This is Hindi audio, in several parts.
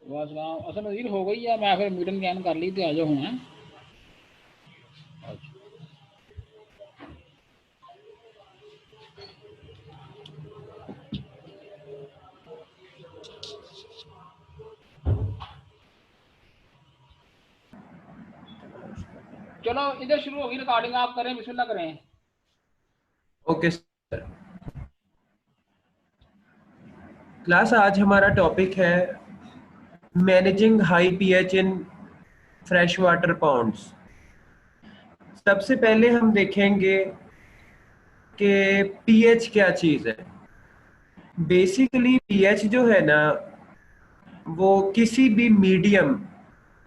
वालेकुम असल नज़ीर हो गई या मैं फिर मीटिंग ज्वाइन कर ली थी, आ जाओ हूँ। अच्छा चलो इधर शुरू होगी रिकॉर्डिंग, आप करें, बिस्मिल्लाह करें। Okay sir. क्लास आज हमारा टॉपिक है managing high pH in fresh water ponds. सबसे पहले हम देखेंगे कि पीएच क्या चीज़ है। बेसिकली पीएच जो है ना, वो किसी भी मीडियम,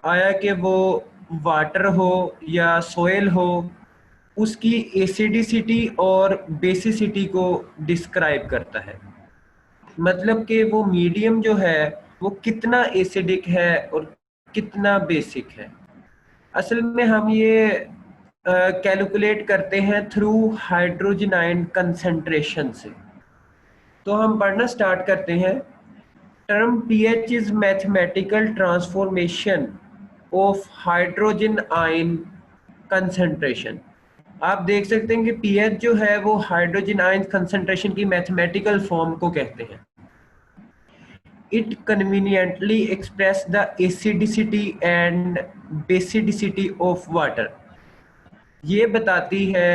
आया कि वो वाटर हो या सोयल हो, उसकी एसिडिसिटी और बेसिसिटी को डिस्क्राइब करता है। मतलब कि वो मीडियम जो है वो कितना एसिडिक है और कितना बेसिक है। असल में हम ये कैलकुलेट करते हैं थ्रू हाइड्रोजन आयन कंसंट्रेशन से। तो हम पढ़ना स्टार्ट करते हैं। Term pH is mathematical transformation of hydrogen ion concentration. आप देख सकते हैं कि पीएच जो है वो हाइड्रोजन आयन कंसंट्रेशन की मैथमेटिकल फॉर्म को कहते हैं। It conveniently express the acidicity and basicity of water. ये बताती है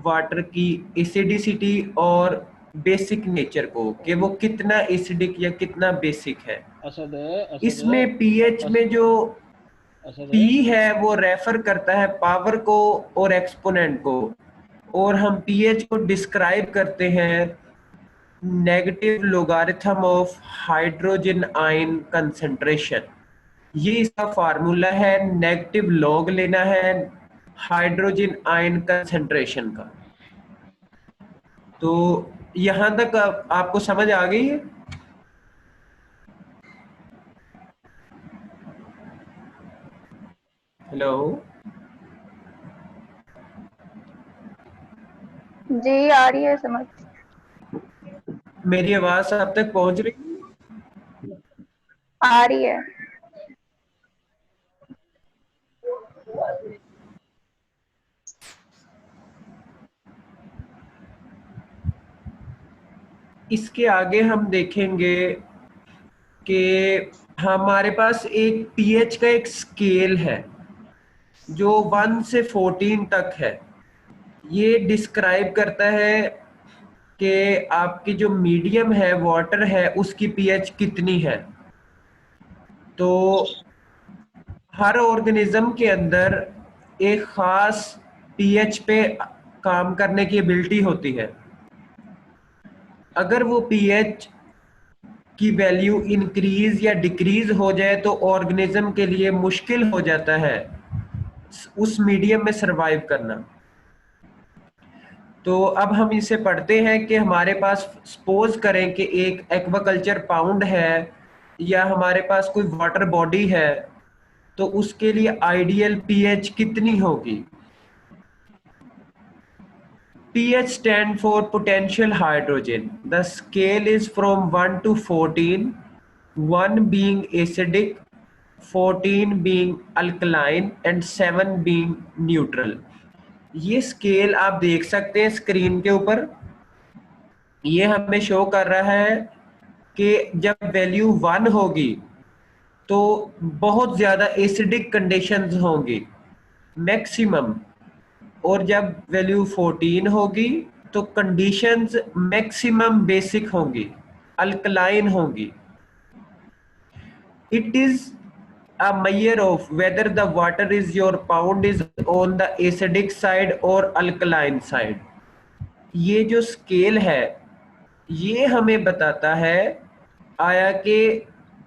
वाटर की एसिडिसिटी और बेसिक नेचर को, कि वो कितना एसिडिक या कितना बेसिक है। असद असद इसमें पीएच अस, में जो असद पी है वो रेफर करता है पावर को और एक्सपोनेंट को, और हम पीएच को डिस्क्राइब करते हैं negative logarithm of hydrogen ion concentration. ये इसका फार्मूला है, नेगेटिव लॉग लेना है हाइड्रोजन आयन कंसंट्रेशन का। तो यहां तक आपको समझ आ गई है? हेलो, जी आ रही है समझ। मेरी आवाज आप तक पहुंच रही है? आ रही है। इसके आगे हम देखेंगे कि हमारे पास एक पीएच का एक स्केल है जो 1 से 14 तक है। ये डिस्क्राइब करता है कि आपकी जो मीडियम है, वाटर है, उसकी पीएच कितनी है। तो हर ऑर्गेनिज्म के अंदर एक खास पीएच पे काम करने की एबिलिटी होती है। अगर वो पीएच की वैल्यू इंक्रीज या डिक्रीज हो जाए तो ऑर्गेनिज्म के लिए मुश्किल हो जाता है उस मीडियम में सरवाइव करना। तो अब हम इसे पढ़ते हैं कि हमारे पास, सपोज करें कि एक एक्वाकल्चर पाउंड है या हमारे पास कोई वाटर बॉडी है, तो उसके लिए आइडियल पीएच कितनी होगी। pH stand for potential hydrogen. The scale is from 1 to 14, 1 being acidic, 14 being alkaline and 7 being neutral. ये स्केल आप देख सकते हैं स्क्रीन के ऊपर। ये हमें शो कर रहा है कि जब वैल्यू 1 होगी तो बहुत ज़्यादा एसिडिक कंडीशंस होंगी मैक्सिमम, और जब वैल्यू 14 होगी तो कंडीशंस मैक्सिमम बेसिक होंगी, अल्कलाइन होंगी। It is a measure of whether the water is your pound is on the acidic side or alkaline side. ये जो स्केल है ये हमें बताता है आया कि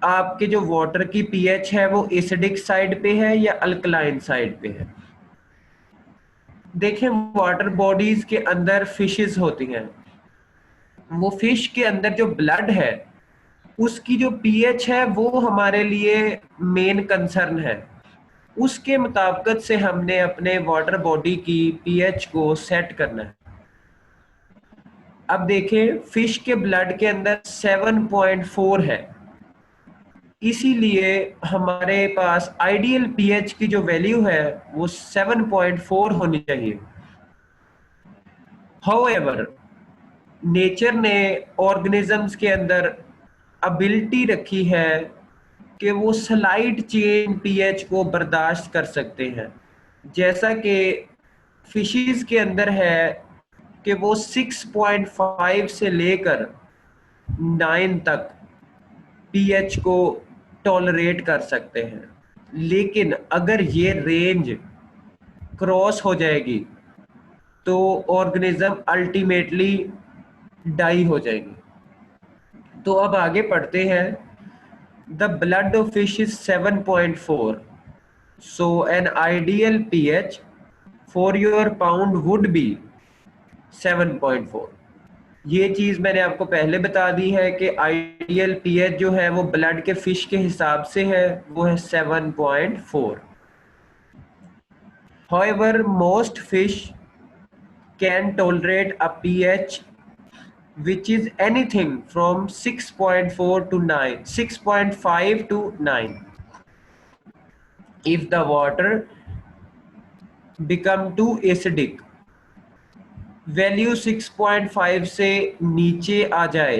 आपके जो वाटर की पीएच है वो एसिडिक साइड पे है या अल्कलाइन साइड पे है। देखें, वाटर बॉडीज के अंदर फिशेस होती हैं। वो फिश के अंदर जो ब्लड है उसकी जो पीएच है वो हमारे लिए मेन कंसर्न है। उसके मुताबिक से हमने अपने वाटर बॉडी की पीएच को सेट करना है। अब देखें, फिश के ब्लड के अंदर 7.4 है। इसीलिए हमारे पास आइडियल पीएच की जो वैल्यू है वो 7.4 होनी चाहिए। हाउएवर नेचर ने ऑर्गेनिजम्स के अंदर एबिलिटी रखी है कि वो स्लाइड चेंज पीएच को बर्दाश्त कर सकते हैं, जैसा कि फिशेस के अंदर है कि वो 6.5 से लेकर 9 तक पीएच को टॉलरेट कर सकते हैं। लेकिन अगर ये रेंज क्रॉस हो जाएगी तो ऑर्गेनिज्म अल्टीमेटली डाई हो जाएंगे। तो अब आगे पढ़ते हैं। The blood of fish is 7.4, so an ideal pH for your pound would be 7.4। ये चीज मैंने आपको पहले बता दी है कि आइडियल पीएच जो है वो ब्लड के फिश के हिसाब से है, वो है 7.4। However, most fish can tolerate a pH which is anything from 6.4 to 9, 6.5 to 9. If the water become too acidic, value 6.5 से नीचे आ जाए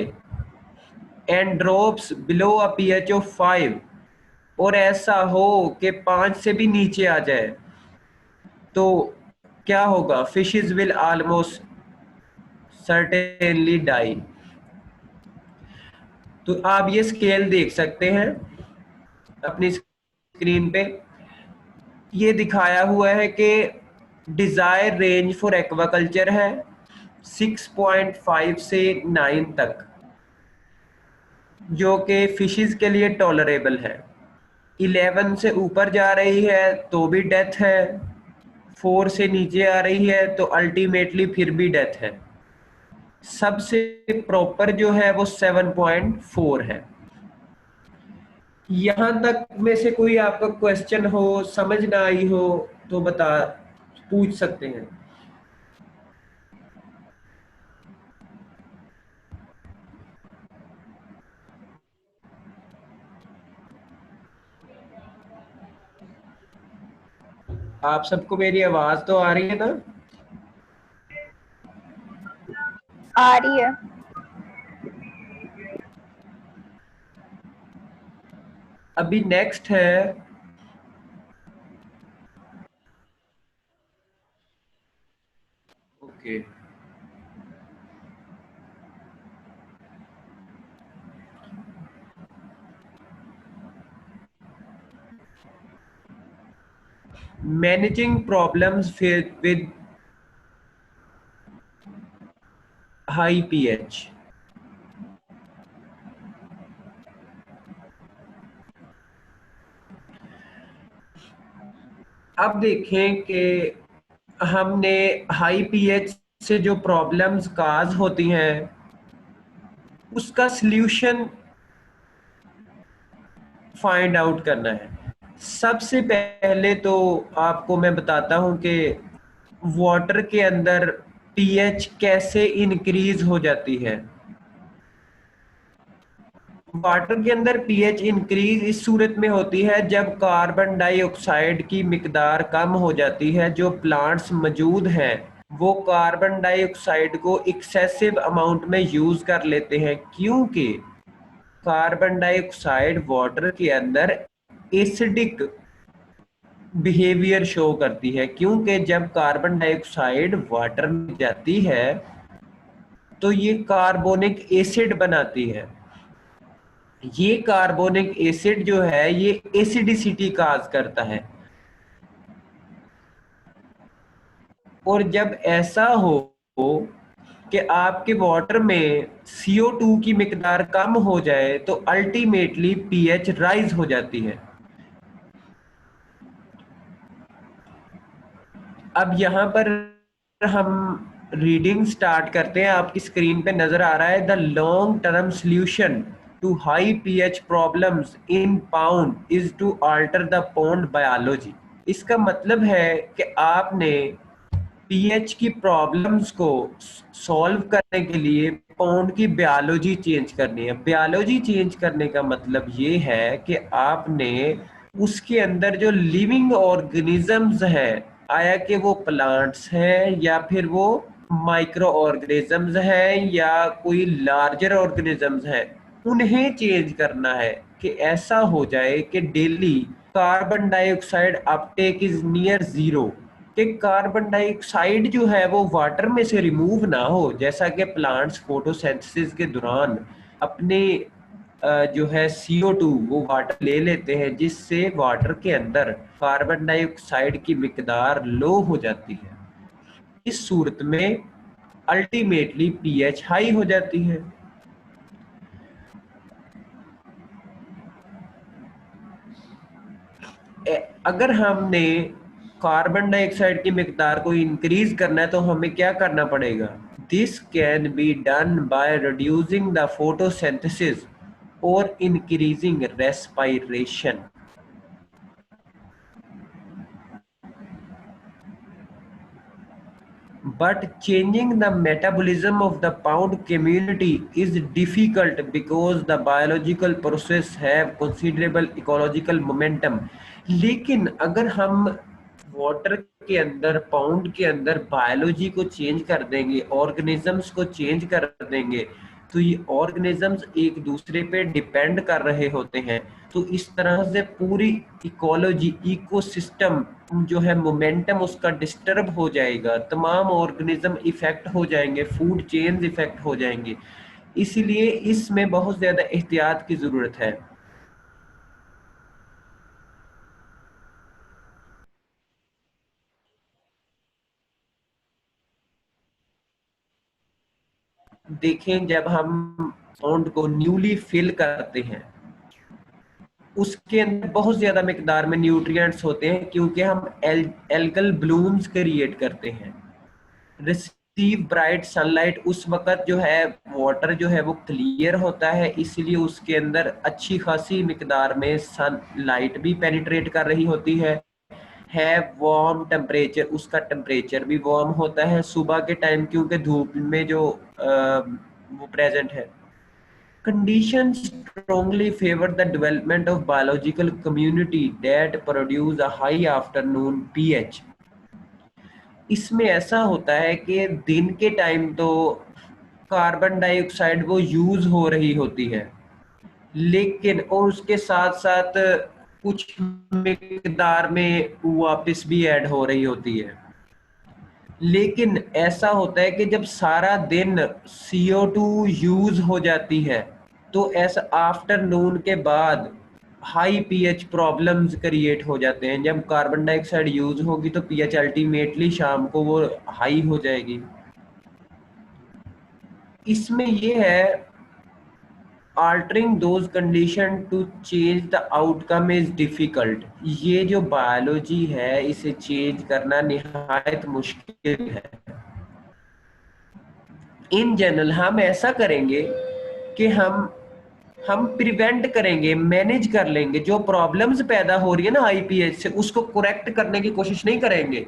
and drops below a pH of 5, और ऐसा हो कि 5 से भी नीचे आ जाए, तो क्या होगा? Fishes will almost certainly die. तो आप ये स्केल देख सकते हैं अपनी स्क्रीन पे। ये दिखाया हुआ है कि डिजायर रेंज फॉर एक्वाकल्चर है 6.5 से 9 तक, जो कि फिशेस के लिए टॉलरेबल है। 11 से ऊपर जा रही है तो भी डेथ है, 4 से नीचे आ रही है तो अल्टीमेटली फिर भी डेथ है। सबसे प्रॉपर जो है वो 7.4 है। यहां तक में से कोई आपका क्वेश्चन हो, समझ ना आई हो तो पूछ सकते हैं। आप सबको मेरी आवाज तो आ रही है ना? आ रही है। अभी नेक्स्ट है okay managing problems with high pH. अब देखें कि हमने हाई पीएच से जो प्रॉब्लम्स काज होती हैं उसका सल्यूशन फाइंड आउट करना है। सबसे पहले तो आपको मैं बताता हूं कि वाटर के अंदर पीएच कैसे इंक्रीज हो जाती है। वाटर के अंदर पीएच इंक्रीज इस सूरत में होती है जब कार्बन डाइऑक्साइड की मिकदार कम हो जाती है। जो प्लांट्स मौजूद हैं वो कार्बन डाइऑक्साइड को एक्सेसिव अमाउंट में यूज कर लेते हैं, क्योंकि कार्बन डाइऑक्साइड वाटर के अंदर एसिडिक बिहेवियर शो करती है। क्योंकि जब कार्बन डाइऑक्साइड वाटर में जाती है तो ये कार्बोनिक एसिड बनाती है। ये कार्बोनिक एसिड जो है ये एसिडिसिटी काज करता है, और जब ऐसा हो कि आपके वाटर में CO2 की मिकदार कम हो जाए तो अल्टीमेटली पीएच राइज हो जाती है। अब यहां पर हम रीडिंग स्टार्ट करते हैं। आपकी स्क्रीन पे नजर आ रहा है the long term solution to high pH problems in pond is to alter the pond biology. इसका मतलब है कि आपने पीएच की प्रॉब्लम्स को सॉल्व करने के लिए पाउंड की बायोलॉजी चेंज करनी है। बायोलॉजी चेंज करने का मतलब ये है कि आपने उसके अंदर जो लिविंग ऑर्गेनिजम्स हैं, आया कि वो प्लांट्स हैं या फिर वो माइक्रो ऑर्गेनिजम्स हैं या कोई लार्जर ऑर्गेनिजम्स हैं, उन्हें चेंज करना है कि ऐसा हो जाए कि daily carbon dioxide Uptake is near zero, कि कार्बन डाइऑक्साइड जो है वो वाटर में से रिमूव ना हो, जैसा कि प्लांट्स फोटोसिंथेसिस के दौरान अपने जो है CO2 वो वाटर ले लेते हैं, जिससे वाटर के अंदर कार्बन डाइऑक्साइड की मिकदार लो हो जाती है। इस सूरत में अल्टीमेटली पीएच हाई हो जाती है। अगर हमने कार्बन डाइऑक्साइड की मिकदार को इंक्रीज करना है तो हमें क्या करना पड़ेगा? This can be done by reducing the photosynthesis और increasing respiration. But changing the metabolism of the pound community is difficult because the biological process have considerable ecological momentum। लेकिन अगर हम वाटर के अंदर, पाउंड के अंदर बायोलॉजी को चेंज कर देंगे, ऑर्गेनिजम्स को चेंज कर देंगे, तो ये ऑर्गेनिजम्स एक दूसरे पे डिपेंड कर रहे होते हैं, तो इस तरह से पूरी इकोलॉजी, इकोसिस्टम जो है मोमेंटम उसका डिस्टर्ब हो जाएगा, तमाम ऑर्गेनिज्म इफेक्ट हो जाएंगे, फूड चेन्स इफेक्ट हो जाएंगे। इसीलिए इसमें बहुत ज्यादा एहतियात की जरूरत है। देखें, जब हम पाउंड को न्यूली फिल करते हैं, उसके अंदर बहुत ज्यादा मिकदार में न्यूट्रिएंट्स होते हैं, क्योंकि हम एल्गल ब्लूम्स क्रिएट करते हैं। रिसीव ब्राइट सनलाइट, उस वक्त जो है वाटर जो है वो क्लियर होता है, इसलिए उसके अंदर अच्छी खासी मिकदार में सनलाइट भी पेनिट्रेट कर रही होती है। वार्म टेम्परेचर, उसका टेम्परेचर भी वार्म होता है सुबह के टाइम, क्योंकि धूप में जो वो प्रेजेंट है। Conditions strongly favor the development of biological community that produce a high afternoon pH। इसमें ऐसा होता है कि दिन के टाइम तो कार्बन डाइऑक्साइड वो यूज हो रही होती है, लेकिन और उसके साथ साथ कुछ मिकदार में वापस भी ऐड हो रही होती है। लेकिन ऐसा होता है कि जब सारा दिन CO2 यूज हो जाती है, तो ऐसा आफ्टरनून के बाद हाई पीएच प्रॉब्लम्स क्रिएट हो जाते हैं। जब कार्बन डाइऑक्साइड यूज होगी तो पीएच अल्टीमेटली शाम को वो हाई हो जाएगी। इसमें ये है, altering those condition to change the outcome is difficult। ये जो बायोलॉजी है इसे चेंज करना निहायत मुश्किल है। इन जनरल हम ऐसा करेंगे कि हम प्रिवेंट करेंगे, मैनेज कर लेंगे। जो प्रॉब्लम्स पैदा हो रही है ना आईपीएच से, उसको करेक्ट करने की कोशिश नहीं करेंगे।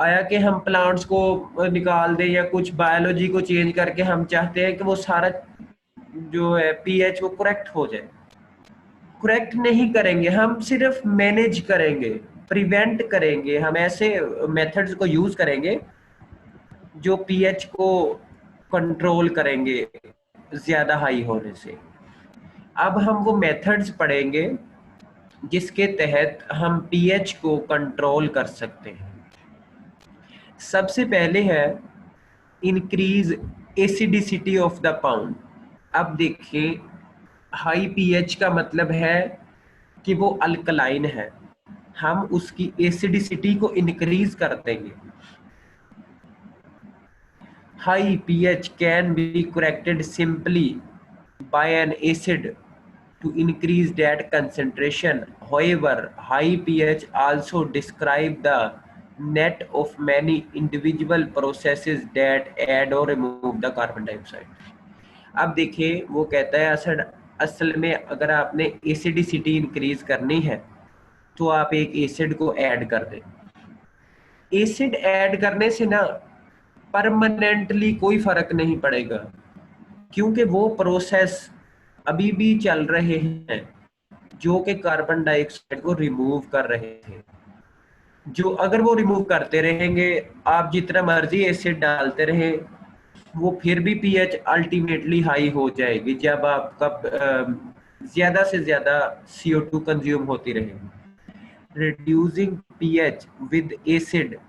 आया कि हम प्लांट्स को निकाल दें या कुछ बायोलॉजी को चेंज करके हम चाहते हैं कि वो सारा जो है पीएच वो करेक्ट हो जाए। करेक्ट नहीं करेंगे, हम सिर्फ मैनेज करेंगे, प्रिवेंट करेंगे। हम ऐसे मेथड्स को यूज करेंगे जो पीएच को कंट्रोल करेंगे ज्यादा हाई होने से। अब हम वो मेथड्स पढ़ेंगे जिसके तहत हम पीएच को कंट्रोल कर सकते हैं। सबसे पहले है इंक्रीज एसिडिसिटी ऑफ द पाउंड। अब देखिए, हाई पीएच का मतलब है कि वो अल्कलाइन है, हम उसकी एसिडिसिटी को इंक्रीज कर देंगे। High pH can be corrected simply by an acid to increase that concentration। However, high pH also describe the net of many individual processes that add or remove the carbon dioxide। अब देखिए, वो कहता है असल में अगर आपने एसिडिसिटी इंक्रीज करनी है तो आप एक एसिड को ऐड कर दें। एसिड ऐड करने से ना परमानेंटली कोई फर्क नहीं पड़ेगा, क्योंकि वो प्रोसेस अभी भी चल रहे हैं जो कि कार्बन डाइऑक्साइड को रिमूव कर रहे थे। जो अगर वो रिमूव करते रहेंगे, आप जितना मर्जी एसिड डालते रहें, वो फिर भी पीएच अल्टीमेटली हाई हो जाएगी जब आपका ज्यादा से ज्यादा CO2 कंज्यूम होती रहे। Reducing pH with acid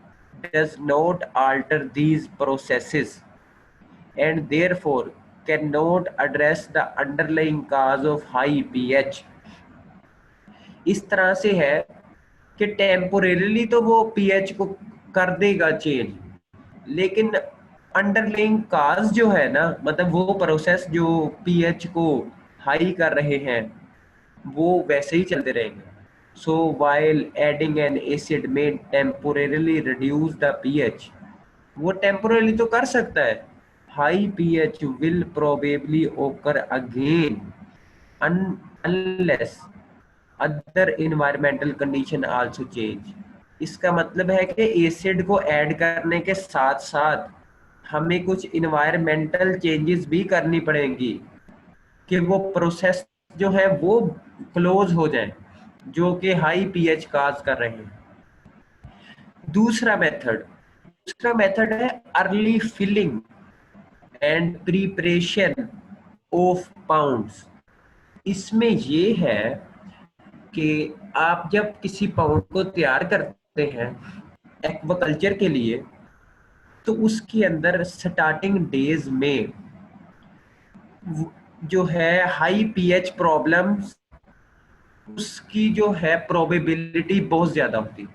does not alter these processes and therefore cannot address the underlying cause of high pH। इस तरह से है कि टेम्पोरेली तो वो पीएच को कर देगा चेंज, लेकिन अंडरलाइंग काज जो है ना, मतलब वो प्रोसेस जो पीएच को हाई कर रहे हैं वो वैसे ही चलते रहेंगे। So while adding N acid में टेम्पोरेली रिड्यूस द पीएच, वो टेम्पोरेली तो कर सकता है। हाई पीएच विल प्रोबेबली ओकर again unless other environmental condition also change. इसका मतलब है कि एसिड को ऐड करने के साथ साथ हमें कुछ इन्वायरमेंटल चेंजेस भी करनी पड़ेंगी कि वो प्रोसेस जो है वो क्लोज हो जाए जो कि हाई पीएच काज कर रहे हैं। दूसरा मेथड है early filling and preparation of ponds. इसमें ये है कि आप जब किसी पाउंड को तैयार करते हैं एक्वाकल्चर के लिए, तो उसके अंदर स्टार्टिंग डेज में जो है हाई पीएच प्रॉब्लम्स, उसकी जो है प्रोबेबिलिटी बहुत ज्यादा होती है।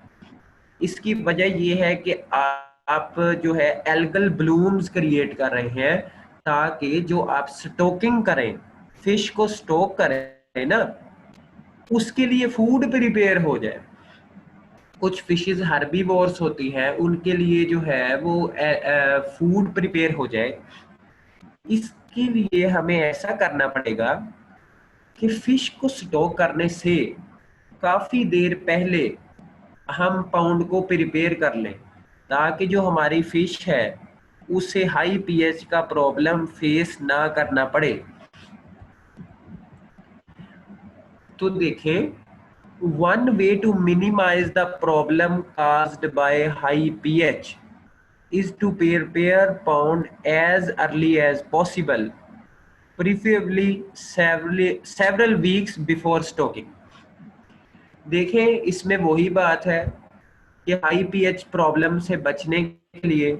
इसकी वजह ये है कि आप जो है एल्गल ब्लूम्स क्रिएट कर रहे हैं ताकि जो आप स्टोकिंग करें, फिश को स्टोक करें ना, उसके लिए फूड प्रिपेयर हो जाए। कुछ फिशेस हर्बीवोर्स होती हैं, उनके लिए जो है वो फूड प्रिपेयर हो जाए। इसके लिए हमें ऐसा करना पड़ेगा कि फिश को स्टोक करने से काफी देर पहले हम पाउंड को प्रिपेयर कर लें ताकि जो हमारी फिश है उसे हाई पीएच का प्रॉब्लम फेस ना करना पड़े। तो देखें, one way to minimize the problem caused by high pH is to prepare pound as early as possible, preferably several weeks before stocking। देखें, इसमें वही बात है कि हाई पीएच प्रॉब्लम से बचने के लिए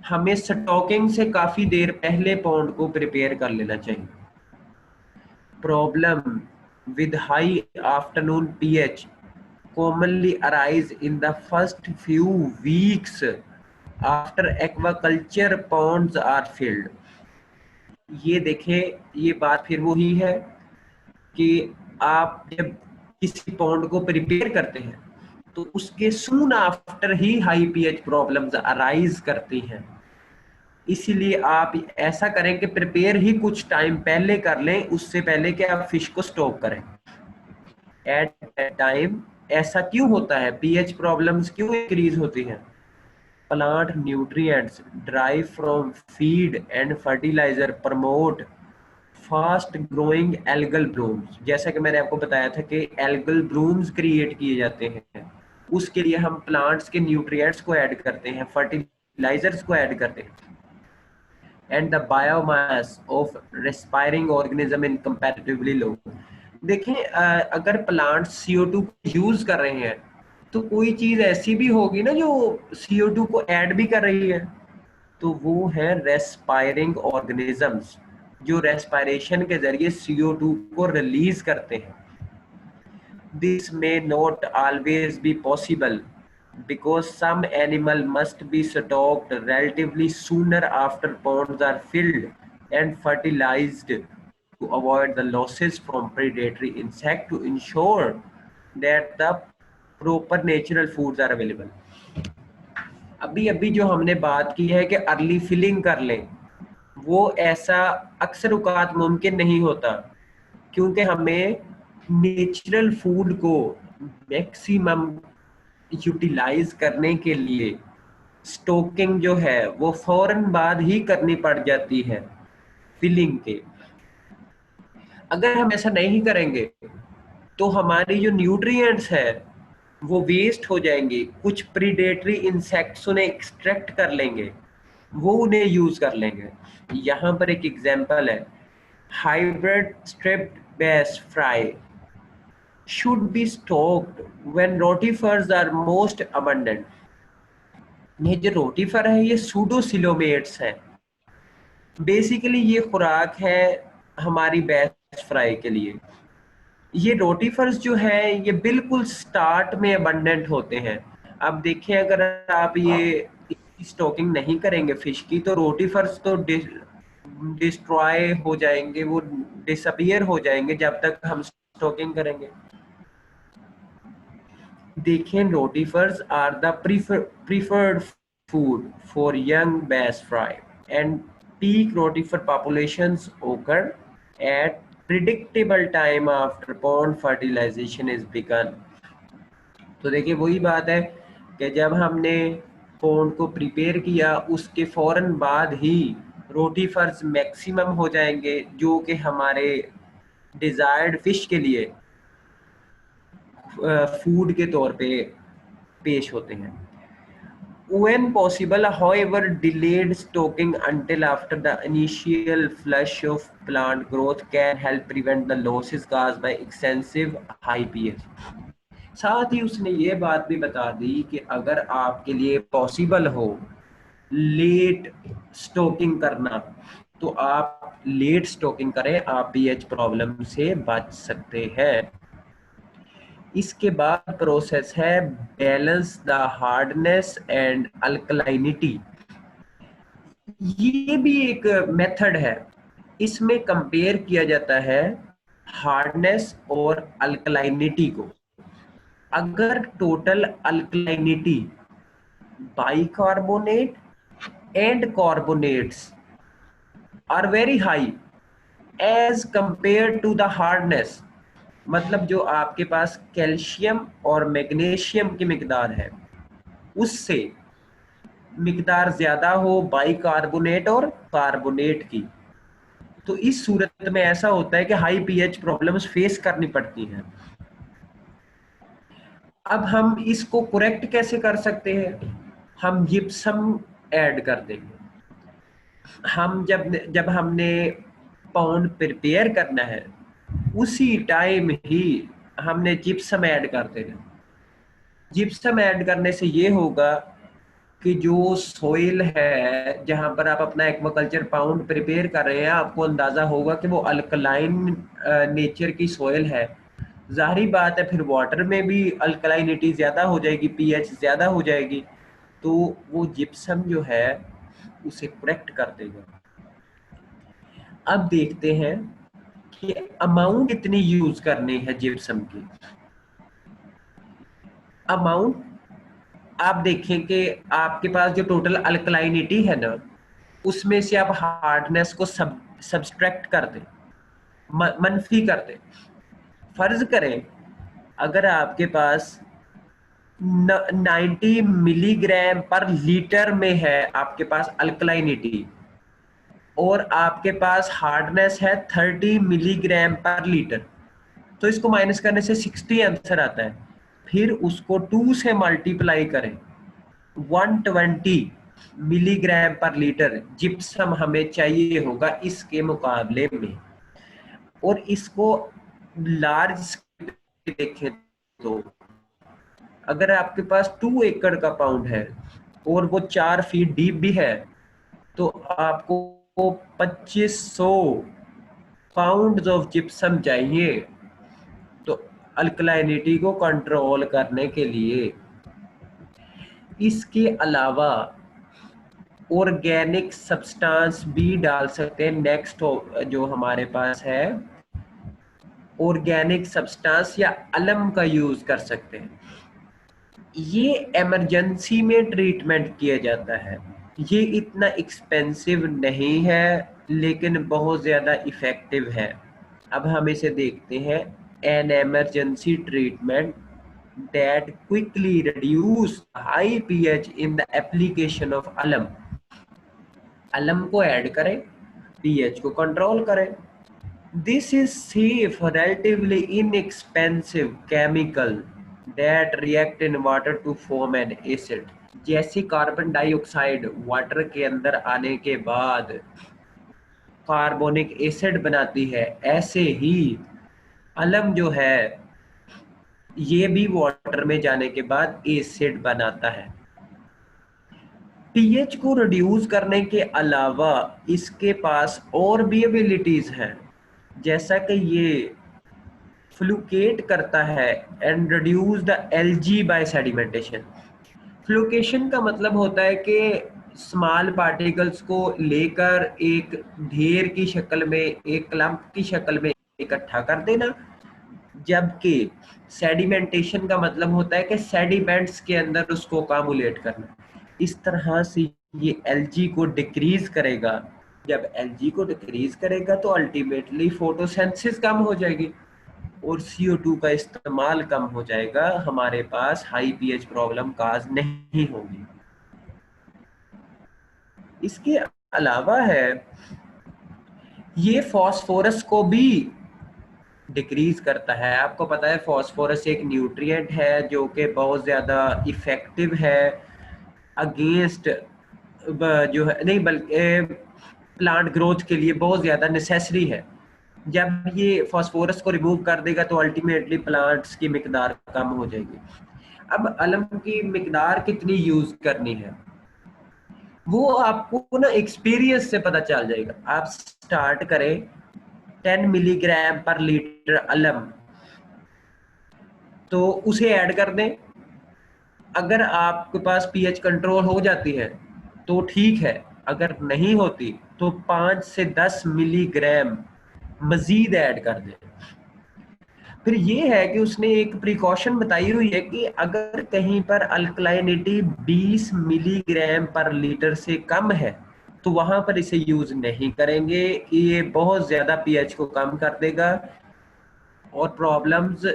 हमें स्टॉकिंग से काफी देर पहले पाउंड को प्रिपेयर कर लेना चाहिए। Problem with high afternoon pH commonly arise in the first few weeks after aquaculture ponds are filled। ये देखें, ये बात फिर वही है कि आप जब किसी पॉन्ड को प्रिपेयर करते हैं तो उसके soon after he high pH problems arise करती हैं। इसीलिए आप ऐसा करें कि प्रिपेयर ही कुछ टाइम पहले कर लें, उससे पहले कि आप फिश को स्टॉक करें एट दैट टाइम। ऐसा क्यों होता है? पीएच प्रॉब्लम्स क्यों इंक्रीज होती हैं? Plant nutrients drive from feed and fertiliser promote fast growing algal blooms. जैसा कि मैंने आपको बताया था कि एल्गल ब्लूम्स क्रिएट किए जाते हैं, उसके लिए हम प्लांट्स के न्यूट्रिएंट्स को ऐड करते हैं, फर्टिलाइजर्स को ऐड करते हैं। and the biomass of respiring organism in comparatively low। देखें, अगर प्लांट CO2 यूज कर रहे हैं तो कोई चीज ऐसी भी होगी ना जो CO2 को ऐड भी कर रही है, तो वो है रेस्पायरिंग ऑर्गेनिजम्स जो रेस्पिरेशन के जरिए CO2 को रिलीज करते हैं। This may not always be possible because some animal must be stocked relatively sooner after ponds are filled and fertilized to avoid the losses from predatory insect to ensure that the proper natural foods are available। अभी जो हमने बात की है कि अर्ली फिलिंग कर लें, वो ऐसा अक्सर औकात मुमकिन नहीं होता क्योंकि हमें नेचुरल फूड को मैक्सिमम यूटिलाइज करने के लिए स्टोकिंग जो है वो फौरन बाद ही करनी पड़ जाती है। फिलिंग के। अगर हम ऐसा नहीं करेंगे तो हमारी जो न्यूट्रिएंट्स है वो वेस्ट हो जाएंगे, कुछ प्रीडेटरी इंसेक्ट्स उन्हें एक्सट्रैक्ट कर लेंगे, वो उन्हें यूज कर लेंगे। यहाँ पर एक एग्जांपल है, hybrid striped bass fry should be stocked when rotifers are most abundant। ये जो रोटीफर है ये सूडोसिलोमेट्स है। बेसिकली ये खुराक है हमारी बेस फ्राई के लिए। ये रोटीफर्स जो है ये बिल्कुल स्टार्ट में अबंडेंट होते हैं। अब देखिए अगर आप ये स्टॉकिंग नहीं करेंगे फिश की तो रोटीफर्स तो डिस्ट्रॉय हो जाएंगे, वो डिसअपियर हो जाएंगे जब तक हम स्टॉकिंग करेंगे। देखें, rotifers are the preferred food for young bass fry and peak rotifer populations occur at predictable time after pond fertilization is begun। तो देखिए वही बात है कि जब हमने पॉन्ड को प्रिपेयर किया उसके फौरन बाद ही रोटीफर्स मैक्सिमम हो जाएंगे जो कि हमारे डिजायर्ड फिश के लिए फूड के तौर पे पेश होते हैं। When possible, however, delayed stocking until after the initial flush of plant growth can help prevent the losses caused by excessive high pH। साथ ही उसने ये बात भी बता दी कि अगर आपके लिए पॉसिबल हो लेट स्टॉकिंग करना तो आप लेट स्टॉकिंग करें, आप पीएच प्रॉब्लम से बच सकते हैं। इसके बाद प्रोसेस है बैलेंस द हार्डनेस एंड अल्कलाइनिटी। ये भी एक मेथड है, इसमें कंपेयर किया जाता है हार्डनेस और अल्कलाइनिटी को। अगर total alkalinity bicarbonate and carbonates are very high as compare to the hardness, मतलब जो आपके पास कैल्शियम और मैग्नीशियम की मिकदार है उससे मिकदार ज्यादा हो बाइकार्बोनेट और कार्बोनेट की, तो इस सूरत में ऐसा होता है कि हाई पीएच प्रॉब्लम्स फेस करनी पड़ती हैं। अब हम इसको करेक्ट कैसे कर सकते हैं? हम जिप्सम ऐड कर देंगे। हम जब हमने पाउंड प्रिपेयर करना है उसी टाइम ही हमने जिप्सम ऐड कर देना। जिप्सम ऐड करने से ये होगा कि जो सोइल है जहां पर आप अपना एक्वाकल्चर पाउंड प्रिपेयर कर रहे हैं आपको अंदाजा होगा कि वो अल्कलाइन नेचर की सोइल है। जाहिर बात है फिर वाटर में भी अल्कलाइनिटी ज्यादा हो जाएगी, पीएच ज्यादा हो जाएगी, तो वो जिप्सम जो है उसे करेक्ट कर देगा। अब देखते हैं कि अमाउंट कितनी यूज करनी है जिप्सम की। अमाउंट आप देखें कि आपके पास जो टोटल अल्कलाइनिटी है ना उसमें से आप हार्डनेस को सब्सट्रैक्ट कर दें, मनफी कर दें। फर्ज करें अगर आपके पास 90 मिलीग्राम पर लीटर में है आपके पास अल्कलाइनिटी और आपके पास हार्डनेस है 30 मिलीग्राम पर लीटर, तो इसको माइनस करने से 60 आंसर आता है। फिर उसको 2 से मल्टीप्लाई करें, 120 मिलीग्राम पर लीटर जिप्सम हमें चाहिए होगा इसके मुकाबले में। और इसको लार्ज स्केल देखें तो अगर आपके पास 2 एकड़ का पाउंड है और वो 4 फीट डीप भी है तो आपको 2500 पाउंड ऑफ जिप्सम चाहिए तो अल्कलाइनिटी को कंट्रोल करने के लिए। इसके अलावा ऑर्गेनिक सब्सटेंस भी डाल सकते हैं। नेक्स्ट जो हमारे पास है ऑर्गेनिक सब्सटेंस या अलम का यूज कर सकते हैं। ये इमरजेंसी में ट्रीटमेंट किया जाता है, ये इतना एक्सपेंसिव नहीं है लेकिन बहुत ज़्यादा इफ़ेक्टिव है। अब हम इसे देखते हैं, N emergency treatment that quickly reduce high pH in the application of alum। अलम को ऐड करें पीएच को कंट्रोल करें। This is safe relatively inexpensive chemical that react in water to form an acid। जैसे कार्बन डाइऑक्साइड वाटर के अंदर आने के बाद कार्बोनिक एसिड बनाती है, ऐसे ही अलम जो है ये भी वाटर में जाने के बाद एसिड बनाता है। पीएच को रिड्यूस करने के अलावा इसके पास और भी एबिलिटीज हैं, जैसा कि ये फ्लुकेट करता है and reduce the algae by sedimentation. Flocculation का मतलब होता है कि स्मॉल पार्टिकल्स को लेकर एक ढेर की शक्ल में, एक क्लम्प की शक्ल में इकट्ठा कर देना, जबकि सेडिमेंटेशन का मतलब होता है कि सेडिमेंट्स के अंदर उसको कामुलेट करना। इस तरह से ये एलजी को डिक्रीज करेगा। जब एलजी को डिक्रीज करेगा तो अल्टीमेटली फोटोसिंथेसिस कम हो जाएगी और CO2 का इस्तेमाल कम हो जाएगा, हमारे पास हाई पीएच प्रॉब्लम काज नहीं होगी। इसके अलावा है ये फास्फोरस को भी डिक्रीज करता है। आपको पता है फास्फोरस एक न्यूट्रिएंट है जो कि बहुत ज़्यादा इफेक्टिव है अगेंस्ट जो है नहीं बल्कि प्लांट ग्रोथ के लिए बहुत ज़्यादा नेसेसरी है। जब ये फास्फोरस को रिमूव कर देगा तो अल्टीमेटली प्लांट्स की मिकदार कम हो जाएगी। अब अलम की मिकदार कितनी यूज करनी है वो आपको ना एक्सपीरियंस से पता चल जाएगा। आप स्टार्ट करें 10 मिलीग्राम पर लीटर अलम, तो उसे ऐड कर दें। अगर आपके पास पीएच कंट्रोल हो जाती है तो ठीक है, अगर नहीं होती तो 5 से 10 मिलीग्राम मजीद ऐड कर दें। फिर ये है कि उसने एक प्रिकॉशन बताई हुई है कि अगर कहीं पर अल्कलाइनिटी 20 मिलीग्राम पर लीटर से कम है तो वहां पर इसे यूज नहीं करेंगे, ये बहुत ज्यादा पीएच को कम कर देगा और प्रॉब्लम्स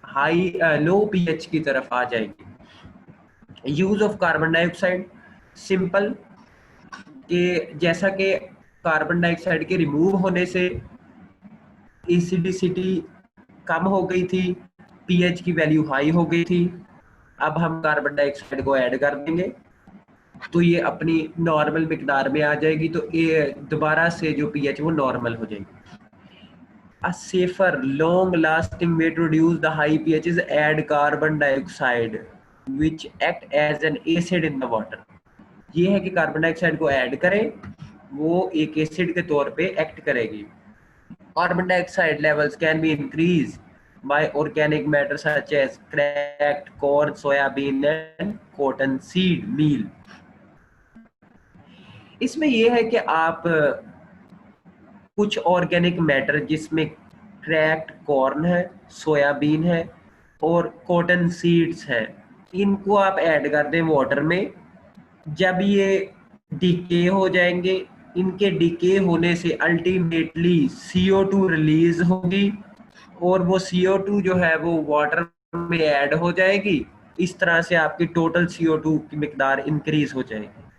हाई लो पीएच की तरफ आ जाएंगी। Use of carbon dioxide simple, कि जैसा कि कार्बन डाइऑक्साइड के रिमूव होने से एसिडिसिटी कम हो गई थी, पीएच की वैल्यू हाई हो गई थी, अब हम कार्बन डाइऑक्साइड को ऐड कर देंगे तो ये अपनी नॉर्मल मिकदार में आ जाएगी, तो ये दोबारा से जो पीएच वो नॉर्मल हो जाएगी। A safer long lasting way to reduce the high pH is add carbon dioxide which act as an acid in the water। ये है कि कार्बन डाइऑक्साइड को ऐड करें, वो एक एसिड के तौर पे एक्ट करेगी। Carbon dioxide levels can be increased by organic matter such as cracked corn, soybean and cotton seed meal। इसमें यह है कि आप कुछ ऑर्गेनिक मैटर जिसमें क्रैक्ड कॉर्न है, सोयाबीन है और कॉटन सीड्स हैं, इनको आप ऐड कर दें वाटर में। जब ये डिके हो जाएंगे, इनके डिके होने से अल्टीमेटली CO2 रिलीज होगी और वो CO2 जो है वो वाटर में ऐड हो जाएगी। इस तरह से आपकी टोटल CO2 की मिकदार इंक्रीज हो जाएगी।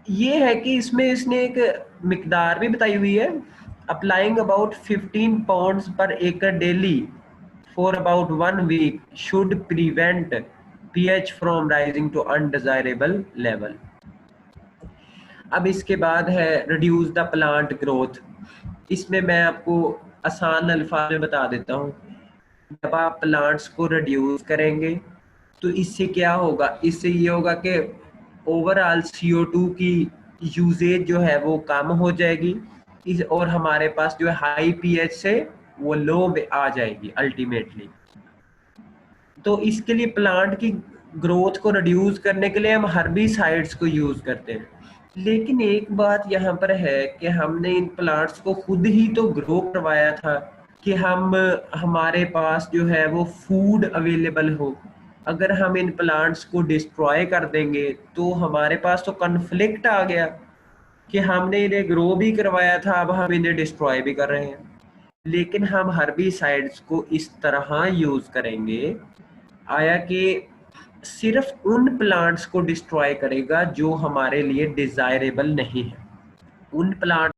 ये है कि इसमें इसने एक मिकदार भी बताई हुई है, अप्लाइंग अबाउट 15 पाउंड्स पर एकड़ daily for about 1 week should prevent pH from rising to undesirable level. अब इसके बाद है रिड्यूस द प्लांट ग्रोथ। इसमें मैं आपको आसान अल्फाज में बता देता हूँ। जब आप प्लांट्स को रिड्यूस करेंगे तो इससे क्या होगा, इससे ये होगा कि ओवरऑल CO2 की यूजेज जो है वो कम हो जाएगी और हमारे पास जो है हाई पीएच से वो लो में आ जाएगी अल्टीमेटली। तो इसके लिए प्लांट की ग्रोथ को रिड्यूस करने के लिए हम हर्बिसाइड्स को यूज करते हैं। लेकिन एक बात यहाँ पर है कि हमने इन प्लांट्स को खुद ही तो ग्रो करवाया था कि हम हमारे पास जो है वो फूड अवेलेबल हो। अगर हम इन प्लांट्स को डिस्ट्रॉय कर देंगे तो हमारे पास तो कन्फ्लिक्ट आ गया कि हमने इन्हें ग्रो भी करवाया था, अब हम इन्हें डिस्ट्रॉय भी कर रहे हैं। लेकिन हम हर्बिसाइड्स को इस तरह यूज करेंगे आया कि सिर्फ उन प्लांट्स को डिस्ट्रॉय करेगा जो हमारे लिए डिजायरेबल नहीं है। उन प्लांट